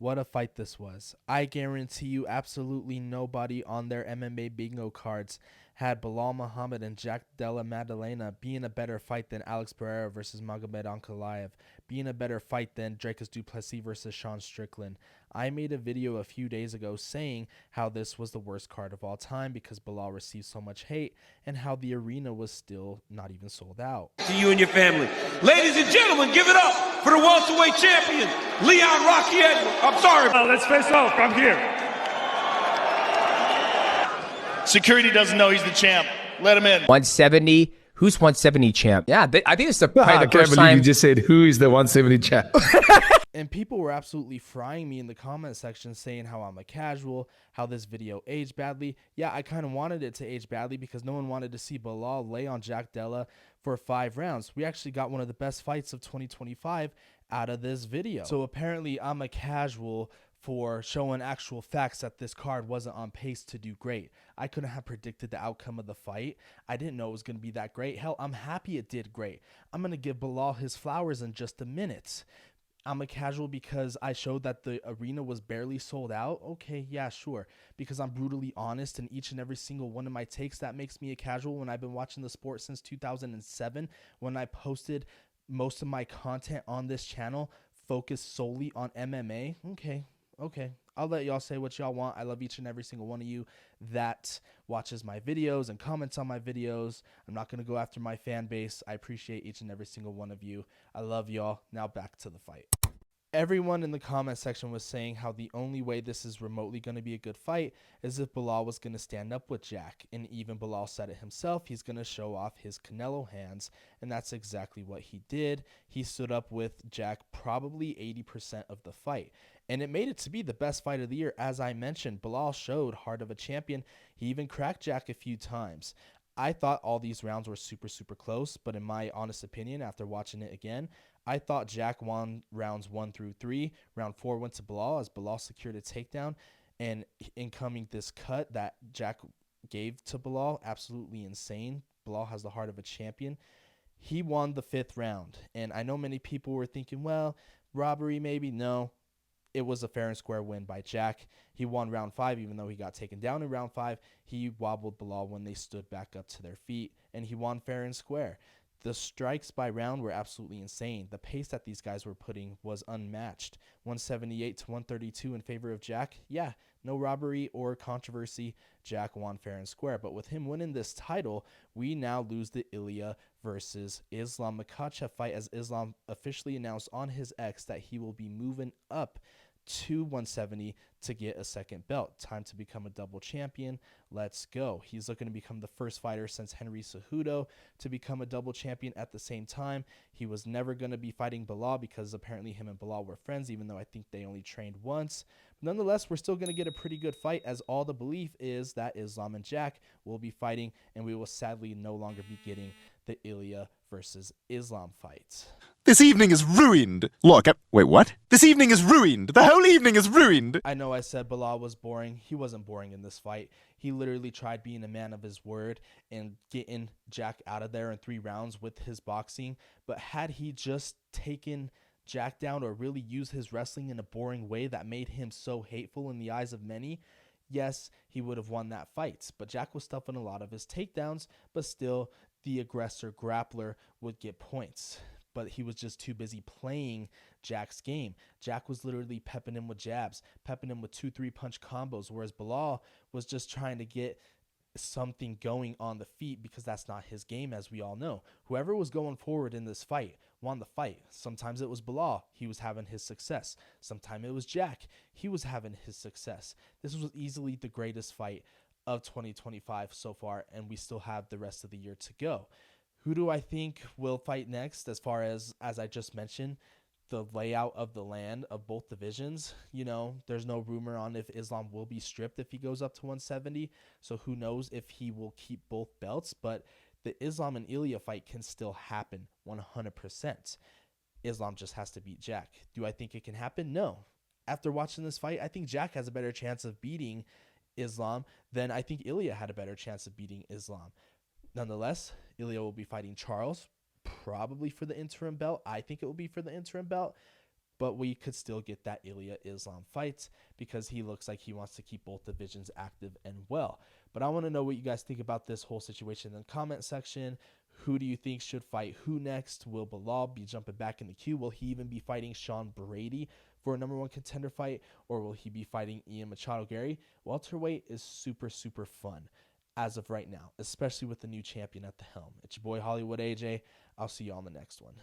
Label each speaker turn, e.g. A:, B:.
A: What a fight this was. I guarantee you absolutely nobody on their MMA bingo cards had Bilal Muhammad and Jack Della Maddalena being a better fight than Alex Pereira versus Magomed Ankalaev, being a better fight than Dricus du Plessis versus Sean Strickland. I made a video a few days ago saying how this was the worst card of all time because Bilal received so much hate and how the arena was still not even sold out.
B: To you and your family. Ladies and gentlemen, give it up for the welterweight champion, Leon Rocky Edwards. I'm sorry.
C: Let's face off. I'm here.
D: Security doesn't know he's the champ. Let him in.
E: 170. Who's 170 champ? Yeah, I think it's probably
F: I
E: the
F: can't
E: first
F: believe
E: time.
F: you just said who is the 170 champ.
A: And people were absolutely frying me in the comment section saying how I'm a casual, how this video aged badly. Yeah, I kind of wanted it to age badly because no one wanted to see Bilal lay on Jack Della for 5 rounds. We actually got one of the best fights of 2025 out of this video. So apparently I'm a casual for showing actual facts that this card wasn't on pace to do great. I couldn't have predicted the outcome of the fight. I didn't know it was going to be that great. Hell, I'm happy it did great. I'm going to give Bilal his flowers in just a minute. I'm a casual because I showed that the arena was barely sold out. Okay, yeah, sure. Because I'm brutally honest in each and every single one of my takes. That makes me a casual when I've been watching the sport since 2007, when I posted most of my content on this channel focused solely on MMA. Okay. I'll let y'all say what y'all want. I love each and every single one of you that watches my videos and comments on my videos. I'm not going to go after my fan base. I appreciate each and every single one of you. I love y'all. Now back to the fight. Everyone in the comment section was saying how the only way this is remotely going to be a good fight is if Bilal was going to stand up with Jack. And even Bilal said it himself. He's going to show off his Canelo hands. And that's exactly what he did. He stood up with Jack probably 80% of the fight. And it made it to be the best fight of the year. As I mentioned, Bilal showed heart of a champion. He even cracked Jack a few times. I thought all these rounds were super, super close. But in my honest opinion, after watching it again, I thought Jack won rounds 1 through 3. Round 4 went to Bilal as Bilal secured a takedown. And incoming this cut that Jack gave to Bilal, absolutely insane. Bilal has the heart of a champion. He won the 5th round. And I know many people were thinking, well, robbery maybe. No, it was a fair and square win by Jack. He won round 5, even though he got taken down in round 5. He wobbled Bilal when they stood back up to their feet. And he won fair and square. The strikes by round were absolutely insane. The pace that these guys were putting was unmatched. 178 to 132 in favor of Jack. Yeah, no robbery or controversy. Jack won fair and square. But with him winning this title, we now lose the Ilya versus Islam Makhachev fight, as Islam officially announced on his X that he will be moving up to 170 to get a second belt. Time to become a double champion. Let's go. He's looking to become the first fighter since Henry Cejudo to become a double champion at the same time. He was never going to be fighting Bilal because apparently him and Bilal were friends, even though I think they only trained once. Nonetheless, we're still going to get a pretty good fight, as all the belief is that Islam and Jack will be fighting, and we will sadly no longer be getting the Ilya versus Islam fight.
G: This evening is ruined. Look, wait, what? This evening is ruined. The whole evening is ruined.
A: I know I said Bilal was boring. He wasn't boring in this fight. He literally tried being a man of his word and getting Jack out of there in 3 rounds with his boxing. But had he just taken Jack down or really used his wrestling in a boring way that made him so hateful in the eyes of many, yes, he would have won that fight. But Jack was stuffing a lot of his takedowns, but still the aggressor grappler would get points. But he was just too busy playing Jack's game. Jack was literally pepping him with jabs, pepping him with 2-3 punch combos, whereas Bilal was just trying to get something going on the feet because that's not his game, as we all know. Whoever was going forward in this fight won the fight. Sometimes it was Bilal. He was having his success. Sometimes it was Jack. He was having his success. This was easily the greatest fight of 2025 so far, and we still have the rest of the year to go. Who do I think will fight next? As far as I just mentioned, the layout of the land of both divisions, you know, there's no rumor on if Islam will be stripped if he goes up to 170. So who knows if he will keep both belts, but the Islam and Ilya fight can still happen 100%. Islam just has to beat Jack. Do I think it can happen? No. After watching this fight, I think Jack has a better chance of beating Islam than I think Ilya had a better chance of beating Islam. Nonetheless, Ilya will be fighting Charles, probably for the interim belt. I think it will be for the interim belt. but we could still get that Ilya Islam fight because he looks like he wants to keep both divisions active and well. But I want to know what you guys think about this whole situation in the comment section. Who do you think should fight who next? Will Bilal be jumping back in the queue? Will he even be fighting Sean Brady for a number one contender fight? Or will he be fighting Ian Machado Gary? Welterweight is super, super fun as of right now, especially with the new champion at the helm. It's your boy Hollywood AJ. I'll see you on the next one.